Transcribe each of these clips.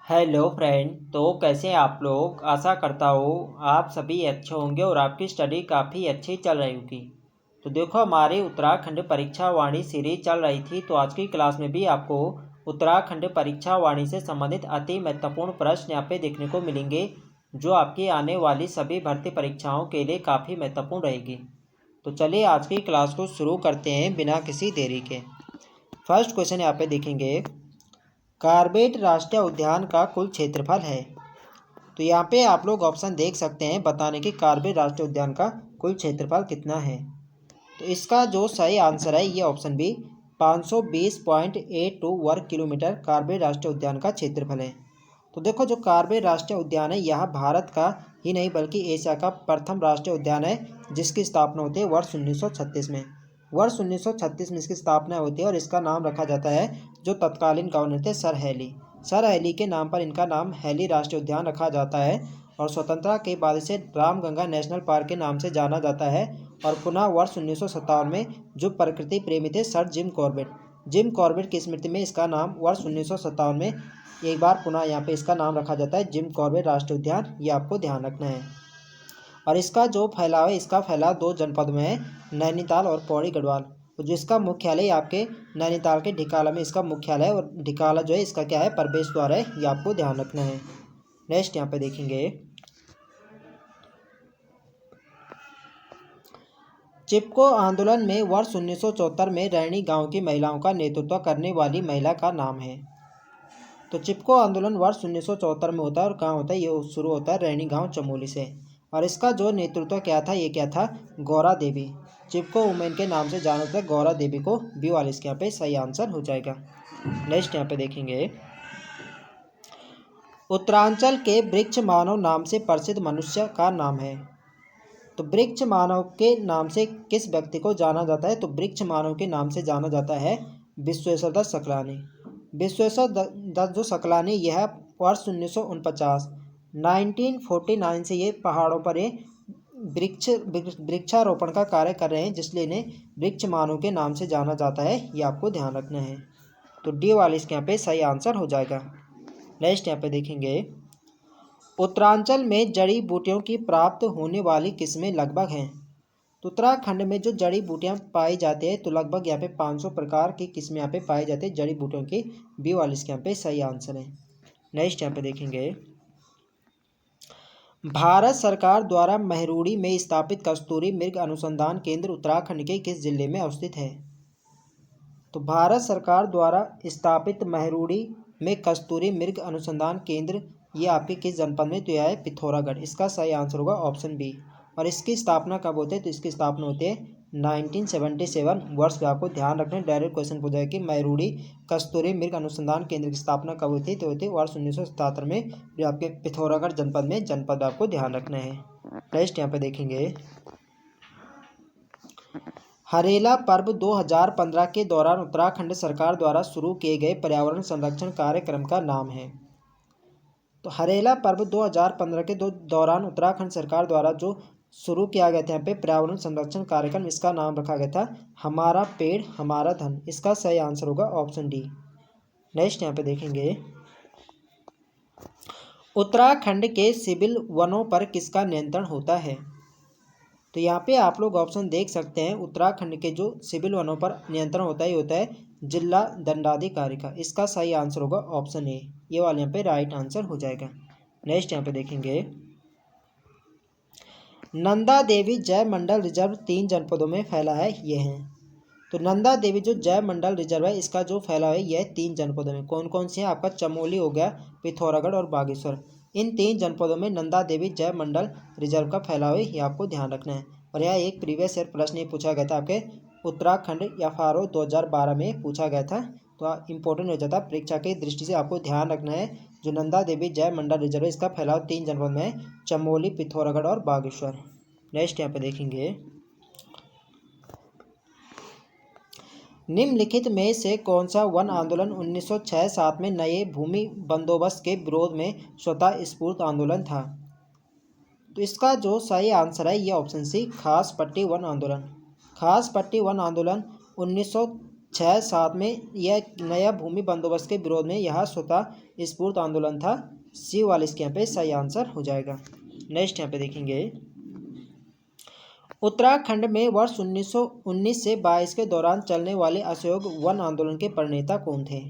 Hello friend. तो कैसे हैं आप लोग। आशा करता हूँ आप सभी अच्छे होंगे और आपकी स्टडी काफ़ी अच्छी चल रही होगी। तो देखो, हमारी उत्तराखंड परीक्षा वाणी सीरीज चल रही थी, तो आज की क्लास में भी आपको उत्तराखंड परीक्षा वाणी से संबंधित अति महत्वपूर्ण प्रश्न यहाँ पे देखने को मिलेंगे, जो आपकी आने वाली सभी भर्ती परीक्षाओं के लिए काफ़ी महत्वपूर्ण रहेगी। तो चलिए आज की क्लास को शुरू करते हैं बिना किसी देरी के। फर्स्ट क्वेश्चन यहाँ पे देखेंगे, कार्बेट राष्ट्रीय उद्यान का कुल क्षेत्रफल है। तो यहाँ पे आप लोग ऑप्शन देख सकते हैं बताने कि कार्बेट राष्ट्रीय उद्यान का कुल क्षेत्रफल कितना है। तो इसका जो सही आंसर है ये ऑप्शन बी 520.82 वर्ग किलोमीटर कार्बेट राष्ट्रीय उद्यान का क्षेत्रफल है। तो देखो, जो कार्बेट राष्ट्रीय उद्यान है यह भारत का ही नहीं बल्कि एशिया का प्रथम राष्ट्रीय उद्यान है, जिसकी स्थापना होती है वर्ष 1936 में। वर्ष 1936 में इसकी स्थापना होती है और इसका नाम रखा जाता है, जो तत्कालीन गवर्नर थे सर हैली। सर हैली के नाम पर इनका नाम हैली राष्ट्रीय उद्यान रखा जाता है और स्वतंत्रता के बाद इसे रामगंगा नेशनल पार्क के नाम से जाना जाता है। और पुनः वर्ष 1957 में जो प्रकृति प्रेमी थे सर जिम कॉर्बेट की स्मृति में इसका नाम वर्ष 1957 में एक बार पुनः यहाँ पे इसका नाम रखा जाता है जिम कॉर्बेट राष्ट्रीय उद्यान। ये आपको ध्यान रखना है। और इसका जो फैलाव है, इसका फैलाव 2 जनपद में है, नैनीताल और पौड़ी गढ़वाल। तो जिसका मुख्यालय आपके नैनीताल के ढिकाला में इसका मुख्यालय है, और ढिकाला जो है इसका क्या है, प्रवेश द्वार है। ये आपको ध्यान रखना है। नेक्स्ट यहाँ पे देखेंगे, चिपको आंदोलन में वर्ष 1974 में रैणी गांव की महिलाओं का नेतृत्व करने वाली महिला का नाम है। तो चिपको आंदोलन वर्ष 1974 में होता है और कहाँ होता है, ये शुरू होता है रैणी गांव चमोली से। और इसका जो नेतृत्व क्या था, ये क्या था, गौरा देवी। चिपको वुमेन के नाम से जाना जाता है गौरा देवी को। बी वाले इसके यहाँ पे सही आंसर हो जाएगा। नेक्स्ट यहाँ पे देखेंगे, उत्तरांचल के वृक्ष मानव नाम से प्रसिद्ध मनुष्य का नाम है। तो वृक्ष मानव के नाम से किस व्यक्ति को जाना जाता है, तो वृक्ष मानव के नाम से जाना जाता है विश्वेश्वर दत्त सकलानी। विश्वेश्वर दत्त जो सकलानी, यह वर्ष 1949 से ये पहाड़ों पर ये वृक्षारोपण का कार्य कर रहे हैं, जिसलिए इन्हें वृक्ष मानव के नाम से जाना जाता है। ये आपको ध्यान रखना है। तो डी वाले इसके यहाँ पे सही आंसर हो जाएगा। नेक्स्ट यहाँ पे देखेंगे, उत्तरांचल में जड़ी बूटियों की प्राप्त होने वाली किस्में लगभग हैं। तो उत्तराखंड में जो जड़ी बूटियां पाई जाती है, तो लगभग यहाँ पे 500 प्रकार की किस्में यहाँ पे पाई जाती है जड़ी बूटियों की। बी वाले इसके यहाँ पे सही आंसर है। नेक्स्ट यहाँ पे देखेंगे, भारत सरकार द्वारा महरूड़ी में स्थापित कस्तूरी मृग अनुसंधान केंद्र उत्तराखंड के किस जिले में अवस्थित है। तो भारत सरकार द्वारा स्थापित महरूड़ी में कस्तूरी मृग अनुसंधान केंद्र ये आपके किस जनपद में, तो यह है पिथौरागढ़। इसका सही आंसर होगा ऑप्शन बी। और इसकी स्थापना कब होती है, तो इसकी स्थापना होती है 1977 वर्ष पे। आपको ध्यान रखना है, डायरेक्ट क्वेश्चन पूछा है कि महरूड़ी कस्तूरी मृग अनुसंधान केंद्र की स्थापना कब हुई थी, तो होती है वर्ष 1977 में, जो आपके पिथौरागढ़ जनपद में जनपद आपको ध्यान रखना है। नेक्स्ट यहाँ पे देखेंगे, हरेला पर्व 2015 के दौरान उत्तराखंड सरकार द्वारा शुरू किए गए पर्यावरण संरक्षण कार्यक्रम का नाम है। तो हरेला पर्व 2015 के दौरान उत्तराखंड सरकार द्वारा जो शुरू किया गया था यहाँ पे पर्यावरण संरक्षण कार्यक्रम, इसका नाम रखा गया था हमारा पेड़ हमारा धन। इसका सही आंसर होगा ऑप्शन डी। नेक्स्ट यहाँ पे देखेंगे, उत्तराखंड के सिविल वनों पर किसका नियंत्रण होता है। तो यहाँ पे आप लोग ऑप्शन देख सकते हैं, उत्तराखंड के जो सिविल वनों पर नियंत्रण होता है ये होता है जिला दंडाधिकारी का। इसका सही आंसर होगा ऑप्शन ए। ये वाले यहाँ पे राइट आंसर हो जाएगा। नेक्स्ट यहाँ पे देखेंगे, नंदा देवी जैव मंडल रिजर्व 3 जनपदों में फैला है, ये है। तो नंदा देवी जो जैव मंडल रिजर्व है, इसका जो फैलाव है यह 3 जनपदों में। कौन कौन से हैं, आपका चमोली हो गया, पिथौरागढ़ और बागेश्वर। इन 3 जनपदों में नंदा देवी जैव मंडल रिजर्व का फैलाव है, ये आपको ध्यान रखना है। और यह एक प्रीवियस ईयर प्रश्न ही पूछा गया था आपके उत्तराखंड FRO 2012 में पूछा गया था। तो इंपॉर्टेंट हो जाता है परीक्षा की दृष्टि से, आपको ध्यान रखना है। जो नंदा देवी जैव मंडल रिजर्व है, इसका फैलाव 3 जनपद में है, चमोली, पिथौरागढ़ और बागेश्वर। नेक्स्ट यहाँ पे देखेंगे, निम्नलिखित में से कौन सा वन आंदोलन 1906-7 में नए भूमि बंदोबस्त के विरोध में स्वतः स्फूर्त आंदोलन था। तो इसका जो सही आंसर है ये ऑप्शन सी, खास पट्टी वन आंदोलन। खास पट्टी वन आंदोलन 6-7 में यह नया भूमि बंदोबस्त के विरोध में यह स्वतः स्फूर्त आंदोलन था। सी वाला इसके यहाँ पे सही आंसर हो जाएगा। नेक्स्ट यहाँ पे देखेंगे, उत्तराखंड में वर्ष 1919 से 22 के दौरान चलने वाले असहयोग वन आंदोलन के प्रणेता कौन थे?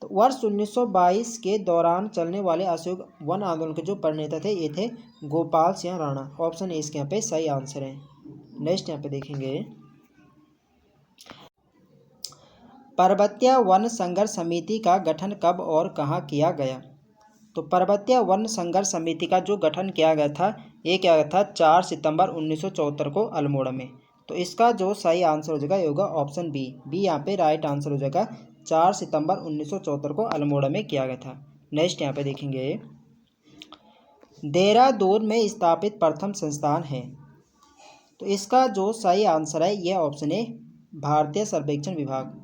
तो वर्ष 1922 के दौरान चलने वाले असहयोग वन आंदोलन के जो प्रणेता थे ये थे गोपाल सिंह राणा। ऑप्शन ए इसके यहाँ पे सही आंसर है। नेक्स्ट यहाँ पे देखेंगे, पर्वतीय वन संघर्ष समिति का गठन कब और कहाँ किया गया? तो पर्वतीय वन संघर्ष समिति का जो गठन किया गया था ये क्या गया था 4 सितंबर 1974 को अल्मोड़ा में। तो इसका जो सही आंसर हो जाएगा ये होगा ऑप्शन बी। बी यहाँ पे राइट आंसर हो जाएगा। 4 सितंबर 1974 को अल्मोड़ा में किया गया था। नेक्स्ट यहाँ पे देखेंगे, देहरादून में स्थापित प्रथम संस्थान है। तो इसका जो सही आंसर है ये ऑप्शन है भारतीय सर्वेक्षण विभाग।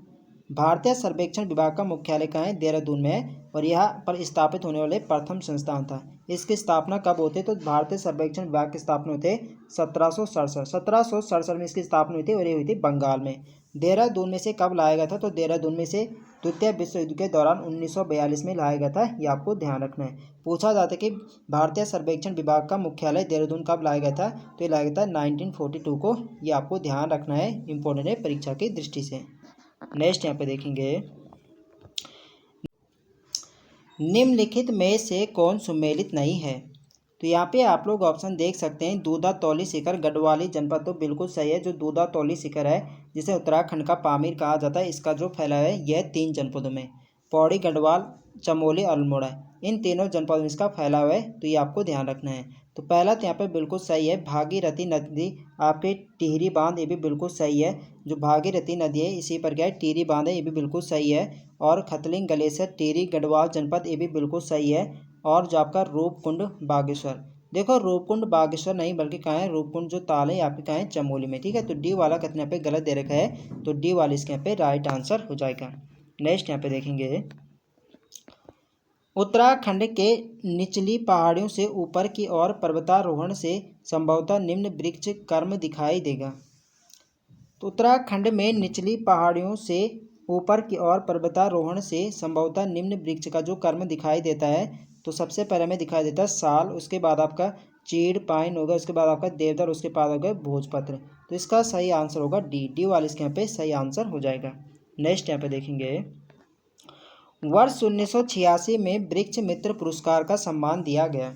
भारतीय सर्वेक्षण विभाग का मुख्यालय कहाँ है? देहरादून में है और यहाँ पर स्थापित होने वाले प्रथम संस्थान था। इसकी स्थापना कब होते? तो भारतीय सर्वेक्षण विभाग की स्थापना होते 1767 में इसकी स्थापना हुई थी और ये हुई थी बंगाल में। देहरादून में से कब लाया गया था? तो देहरादून में से द्वितीय विश्व युद्ध के दौरान 1942 में लाया गया था। ये आपको ध्यान रखना है। पूछा जाता है कि भारतीय सर्वेक्षण विभाग का मुख्यालय देहरादून कब लाया गया था? तो ये लाया गया था 1942 को। ये आपको ध्यान रखना है, इंपॉर्टेंट है परीक्षा की दृष्टि से। नेक्स्ट यहाँ पे देखेंगे, निम्नलिखित में से कौन सुमेलित नहीं है? तो यहाँ पे आप लोग ऑप्शन देख सकते हैं। दूधा तौली शिखर गढ़वाली जनपद तो बिल्कुल सही है। जो दूधा तौली शिखर है जिसे उत्तराखंड का पामीर कहा जाता है, इसका जो फैलाव है यह 3 जनपदों में पौड़ी, गढ़वाल, चमोली, अल्मोड़ा, इन तीनों जनपदों में इसका फैलाव है। तो ये आपको ध्यान रखना है। तो पहला तो यहाँ पे बिल्कुल सही है, भागीरथी नदी आपके टिहरी बांध, ये भी बिल्कुल सही है। जो भागीरथी नदी है इसी पर क्या है टिहरी बांध है, ये भी बिल्कुल सही है। और खतलिंग ग्लेशियर टिहरी गढ़वाल जनपद, ये भी बिल्कुल सही है। और जो आपका रूपकुंड बागेश्वर, देखो रूपकुंड बागेश्वर नहीं बल्कि कहाँ है, रूपकुंड जो ताल है यहाँ पे कहाँ है, चमोली में। ठीक है, तो डी वाला कितने यहाँ पे गलत दे रखा है, तो डी वाला इसके यहाँ पे राइट आंसर हो जाएगा। नेक्स्ट यहाँ पे देखेंगे, उत्तराखंड के निचली पहाड़ियों से ऊपर की ओर पर्वतारोहण से संभवतः निम्न वृक्ष कर्म दिखाई देगा। तो उत्तराखंड में निचली पहाड़ियों से ऊपर की ओर पर्वतारोहण से संभवतः निम्न वृक्ष का जो कर्म दिखाई देता है, तो सबसे पहले में दिखाई देता है साल, उसके बाद आपका चीड़ पाइन होगा, उसके बाद आपका देवदार, उसके बाद होगा भोजपत्र। तो इसका सही आंसर होगा डी। डी वाले इसके यहाँ पे सही आंसर हो जाएगा। नेक्स्ट यहाँ पे देखेंगे, वर्ष 1986 में वृक्ष मित्र पुरस्कार का सम्मान दिया गया।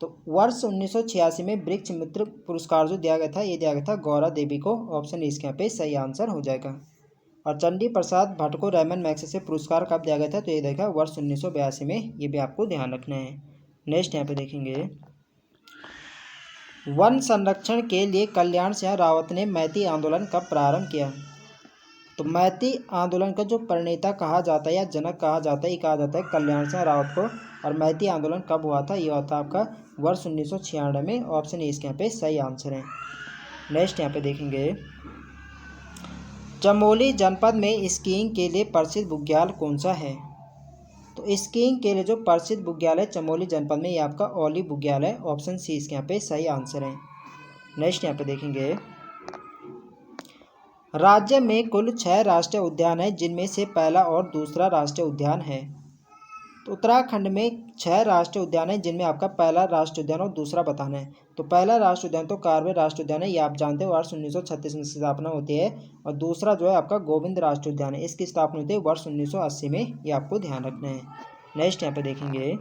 तो वर्ष 1986 में वृक्ष मित्र पुरस्कार जो दिया गया था ये दिया गया था गौरा देवी को। ऑप्शन इसके यहाँ पे सही आंसर हो जाएगा। और चंडी प्रसाद भट्ट को रेमन मैग्सेसे पुरस्कार कब दिया गया था? तो ये देखा वर्ष 1982 में। ये भी आपको ध्यान रखना है। नेक्स्ट यहाँ पे देखेंगे, वन संरक्षण के लिए कल्याण सिंह रावत ने मैती आंदोलन कब प्रारंभ किया? तो मैती आंदोलन का जो प्रणेता कहा जाता है या जनक कहा जाता है, ये कहा जाता है कल्याण सिंह रावत को। और मैती आंदोलन कब हुआ था? ये हुआ था आपका वर्ष 1996 में। ऑप्शन ए इसके यहाँ पे सही आंसर है। नेक्स्ट यहाँ पे देखेंगे, चमोली जनपद में स्कीइंग के लिए प्रसिद्ध बुग्याल कौन सा है? तो स्कीइंग के लिए जो प्रसिद्ध बुग्याल है चमोली जनपद में ये आपका ओली बुग्याल है। ऑप्शन सी इसके यहाँ पे सही आंसर है। नेक्स्ट यहाँ पे देखेंगे, राज्य में कुल 6 राष्ट्रीय उद्यान है जिनमें से पहला और दूसरा राष्ट्रीय उद्यान है। तो उत्तराखंड में 6 राष्ट्रीय उद्यान है जिनमें आपका पहला राष्ट्रीय उद्यान और दूसरा बताना है। तो पहला राष्ट्रीय उद्यान तो कार्बेट राष्ट्रीय उद्यान है, ये आप जानते हो वर्ष 1936 में स्थापना होती है। और दूसरा जो है आपका गोविंद राष्ट्रीय उद्यान है, इसकी स्थापना होती है वर्ष 1980 में। ये आपको ध्यान रखना है। नेक्स्ट यहाँ पे देखेंगे,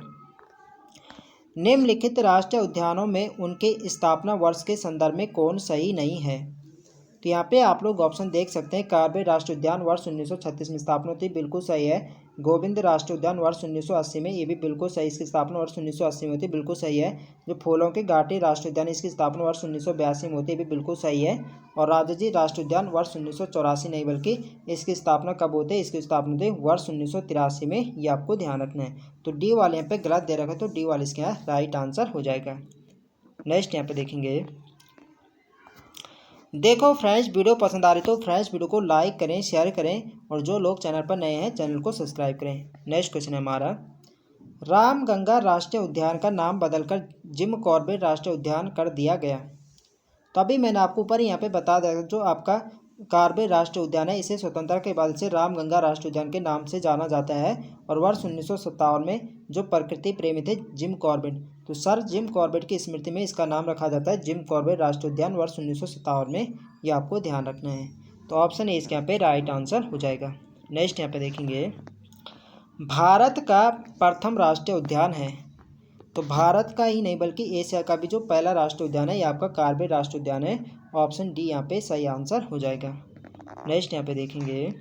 निम्नलिखित राष्ट्रीय उद्यानों में उनके स्थापना वर्ष के संदर्भ में कौन सही नहीं है? तो यहाँ पे आप लोग ऑप्शन देख सकते हैं। कार्बेट राष्ट्रीय उद्यान वर्ष 1936 में स्थापना होती है, बिल्कुल सही है। गोविंद राष्ट्रीय उद्यान वर्ष 1980 में, ये भी बिल्कुल सही, इसकी स्थापना वर्ष 1980 में होती है, बिल्कुल सही है। जो फूलों की घाटी राष्ट्रीय उद्यान इसकी स्थापना वर्ष 1982 में होती है, भी बिल्कुल सही है। और राजाजी राष्ट्रीय उद्यान वर्ष 1984 नहीं बल्कि इसकी स्थापना कब होती है? इसकी स्थापना होती है वर्ष 1983 में। ये आपको ध्यान रखना है। तो डी वाले यहाँ पे गलत दे रखा है, तो डी वाले इसके यहाँ राइट आंसर हो जाएगा। नेक्स्ट यहाँ पे देखेंगे, देखो फ्रेंड्स वीडियो पसंद आ रही तो फ्रेंड्स वीडियो को लाइक करें, शेयर करें और जो लोग चैनल पर नए हैं चैनल को सब्सक्राइब करें। नेक्स्ट क्वेश्चन है हमारा, रामगंगा राष्ट्रीय उद्यान का नाम बदलकर जिम कॉर्बेट राष्ट्रीय उद्यान कर दिया गया। तो अभी मैंने आपको ऊपर यहाँ पे बता दिया जो आपका कार्बे राष्ट्रीय उद्यान है। इसे स्वतंत्रता के बाद से रामगंगा राष्ट्रीय उद्यान के नाम से जाना जाता है। और वर्ष 1957 में जो प्रकृति प्रेमी थे जिम कॉर्बेट, तो सर जिम कॉर्बेट की स्मृति में इसका नाम रखा जाता है जिम कॉर्बेट राष्ट्रीय उद्यान वर्ष 1957 में। ये आपको ध्यान रखना है। तो ऑप्शन ए इसके यहाँ पे राइट आंसर हो जाएगा। नेक्स्ट यहाँ पे देखेंगे, भारत का प्रथम राष्ट्रीय उद्यान है। तो भारत का ही नहीं बल्कि एशिया का भी जो पहला राष्ट्रीय उद्यान है ये आपका कार्बे राष्ट्रीय उद्यान है। ऑप्शन डी यहाँ पे सही आंसर हो जाएगा। नेक्स्ट यहाँ पे देखेंगे,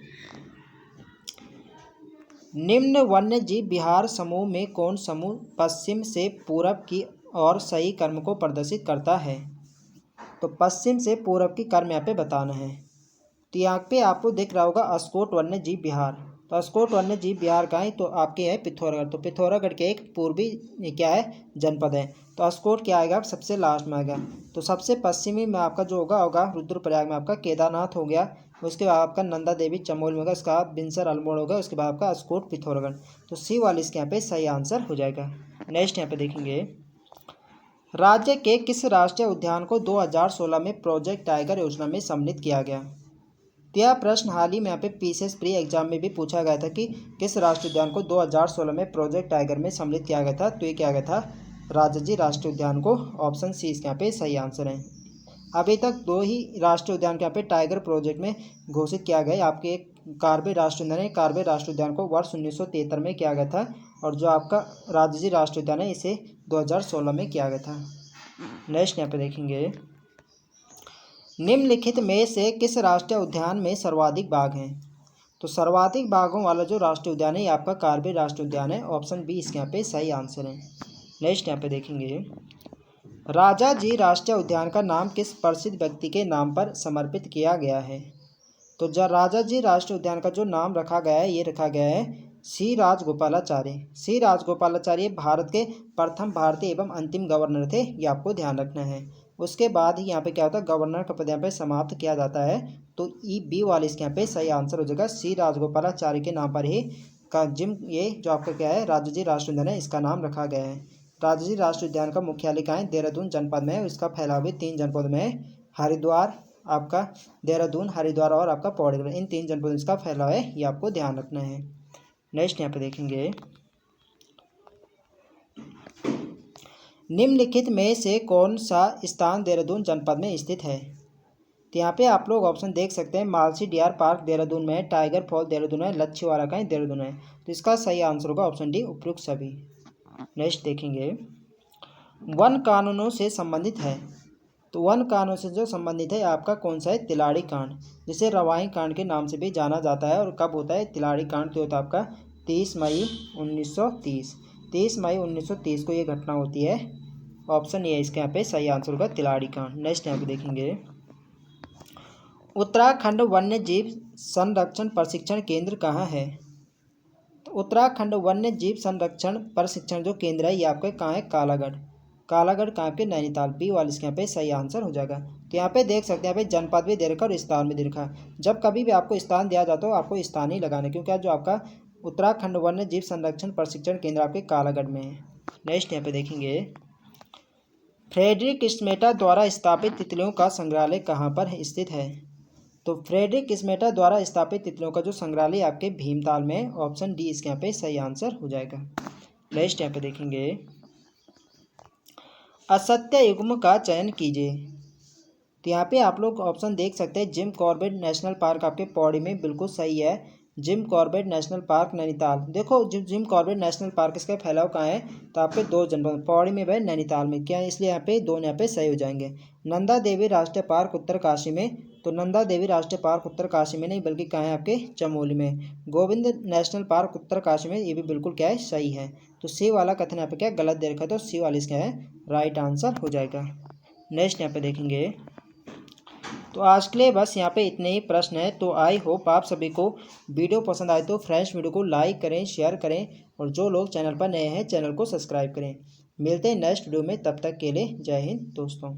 निम्न वन्य जीव विहार समूह में कौन समूह पश्चिम से पूरब की ओर सही क्रम को प्रदर्शित करता है। तो पश्चिम से पूरब की क्रम यहाँ पे बताना है। तो यहाँ पे आपको दिख रहा होगा अस्कोट वन्य जीव विहार। तो अस्कोट वन्य जीव विहार का है तो आपके है पिथौरागढ़। तो पिथौरागढ़ के एक पूर्वी क्या है जनपद है। तो अस्कोट क्या आएगा सबसे लास्ट में आएगा। तो सबसे पश्चिमी में आपका जो होगा रुद्रप्रयाग में आपका केदारनाथ हो गया। उसके बाद आपका नंदा देवी चमोली में होगा। उसके बाद बिनसर अल्मोड़ होगा। उसके बाद आपका अस्कोट पिथौरागढ़। तो सी वाली इसके यहाँ पे सही आंसर हो जाएगा। नेक्स्ट यहाँ पे देखेंगे, राज्य के किस राष्ट्रीय उद्यान को 2016 में प्रोजेक्ट टाइगर योजना में सम्मिलित किया गया। तो यह प्रश्न हाल ही में यहाँ पे पीसीएस प्री एग्जाम में भी पूछा गया था कि किस राष्ट्रीय उद्यान को 2016 में प्रोजेक्ट टाइगर में सम्मिलित किया गया था। तो ये क्या गया था राजाजी राष्ट्रीय उद्यान को। ऑप्शन सी इसके यहाँ पे सही आंसर है। अभी तक 2 ही राष्ट्रीय उद्यान के यहाँ पे टाइगर प्रोजेक्ट में घोषित किया गया। आपके एक कार्बे राष्ट्रीय उद्यान है। कार्बे राष्ट्रीय उद्यान को वर्ष 1973 में किया गया था। और जो आपका राजाजी राष्ट्रीय उद्यान है इसे 2016 में किया गया था। नेक्स्ट यहाँ पे देखेंगे, निम्नलिखित में से किस राष्ट्रीय उद्यान में सर्वाधिक बाघ हैं। तो सर्वाधिक बाघों वाला जो राष्ट्रीय उद्यान है ये आपका कार्बे राष्ट्रीय उद्यान है। ऑप्शन बी इसके यहाँ पे सही आंसर है। नेक्स्ट यहाँ पे देखेंगे, राजाजी राष्ट्रीय उद्यान का नाम किस प्रसिद्ध व्यक्ति के नाम पर समर्पित किया गया है। तो राजाजी राष्ट्रीय उद्यान का जो नाम रखा गया है ये रखा गया है सी राजगोपालाचारी। सी राजगोपालाचारी भारत के प्रथम भारतीय एवं अंतिम गवर्नर थे। ये आपको ध्यान रखना है। उसके बाद ही यहाँ पे क्या होता है गवर्नर का पद यहाँ पे समाप्त किया जाता है। तो ई बी वाले इसके यहाँ पे सही आंसर हो जाएगा। सी राजगोपालाचारी के नाम पर ही का जिम ये जो आपका क्या है राजाजी राष्ट्रीय उद्यान है इसका नाम रखा गया है। राजाजी राष्ट्रीय उद्यान का मुख्यालय कहाँ है देहरादून जनपद में है। इसका फैलाव भी 3 जनपद में है, हरिद्वार आपका देहरादून हरिद्वार और आपका पौड़ी। इन 3 जनपदों में इसका फैलाव है। ये आपको ध्यान रखना है। नेक्स्ट यहाँ पे देखेंगे, निम्नलिखित में से कौन सा स्थान देहरादून जनपद में स्थित है। तो यहाँ पे आप लोग ऑप्शन देख सकते हैं, मालसी डियर पार्क देहरादून में है, टाइगर फॉल देहरादून है, लच्छीवाड़ा का देहरादून है। तो इसका सही आंसर होगा ऑप्शन डी उपयुक्त सभी। नेक्स्ट देखेंगे, वन कानूनों से संबंधित है। तो वन कानून से जो संबंधित है आपका कौन सा है तिलाड़ी कांड, जिसे रवाई कांड के नाम से भी जाना जाता है। और कब होता है तिलाड़ी कांड तो होता है आपका 30 मई 1930। 30 मई 1930 को ये घटना होती है। ऑप्शन ए इसके यहाँ पे सही आंसर होगा तिलाड़ी कांड। नेक्स्ट यहाँ पे देखेंगे, उत्तराखंड वन्य जीव संरक्षण प्रशिक्षण केंद्र कहाँ है। तो उत्तराखंड वन्य जीव संरक्षण प्रशिक्षण जो केंद्र है ये आपका कहाँ है कालागढ़। कालागढ़ कहाँ पे नैनीताल। बी वाले इसके यहाँ पे सही आंसर हो जाएगा। तो यहाँ पे देख सकते हैं यहाँ पे जनपद भी दे रखा और स्थान भी दे रखा। जब कभी भी आपको स्थान दिया जाता हो आपको स्थान ही लगाना, क्योंकि जो आपका उत्तराखंड वन्य जीव संरक्षण प्रशिक्षण केंद्र आपके कालागढ़ में है। नेक्स्ट यहाँ पे देखेंगे, फ्रेडरिक स्मेटा द्वारा स्थापित तितलियों का संग्रहालय कहाँ पर स्थित है। तो फ्रेडरिक स्मेटा द्वारा स्थापित तितलियों का जो संग्रहालय आपके भीमताल में है। ऑप्शन डी इसके यहाँ पे सही आंसर हो जाएगा। नेक्स्ट यहाँ पे देखेंगे, असत्य युग्म का चयन कीजिए। तो यहाँ पे आप लोग ऑप्शन देख सकते हैं, जिम कॉर्बेट नेशनल पार्क आपके पौड़ी में बिल्कुल सही है। Jim Corbett national park Nainital. देखो जिम कॉर्बेट नेशनल पार्क इसका फैलाव कहाँ है तो आपके 2 जनपद पौड़ी में व नैनीताल में क्या है, इसलिए यहाँ पे 2 यहाँ पे सही हो जाएंगे। नंदा देवी राष्ट्रीय पार्क उत्तरकाशी में। तो नंदा देवी राष्ट्रीय पार्क उत्तरकाशी में नहीं बल्कि कहाँ है आपके चमोली में। गोविंद नेशनल पार्क उत्तरकाशी में, ये भी बिल्कुल क्या है सही है। तो सी वाला कथन यहाँ पे क्या गलत दे रखा है, तो सी वाली इसका है राइट आंसर हो जाएगा। नेक्स्ट यहाँ पे देखेंगे, तो आज के लिए बस यहाँ पे इतने ही प्रश्न है। तो आई होप आप सभी को वीडियो पसंद आए तो फ्रेंड्स वीडियो को लाइक करें, शेयर करें और जो लोग चैनल पर नए हैं चैनल को सब्सक्राइब करें। मिलते हैं नेक्स्ट वीडियो में, तब तक के लिए जय हिंद दोस्तों।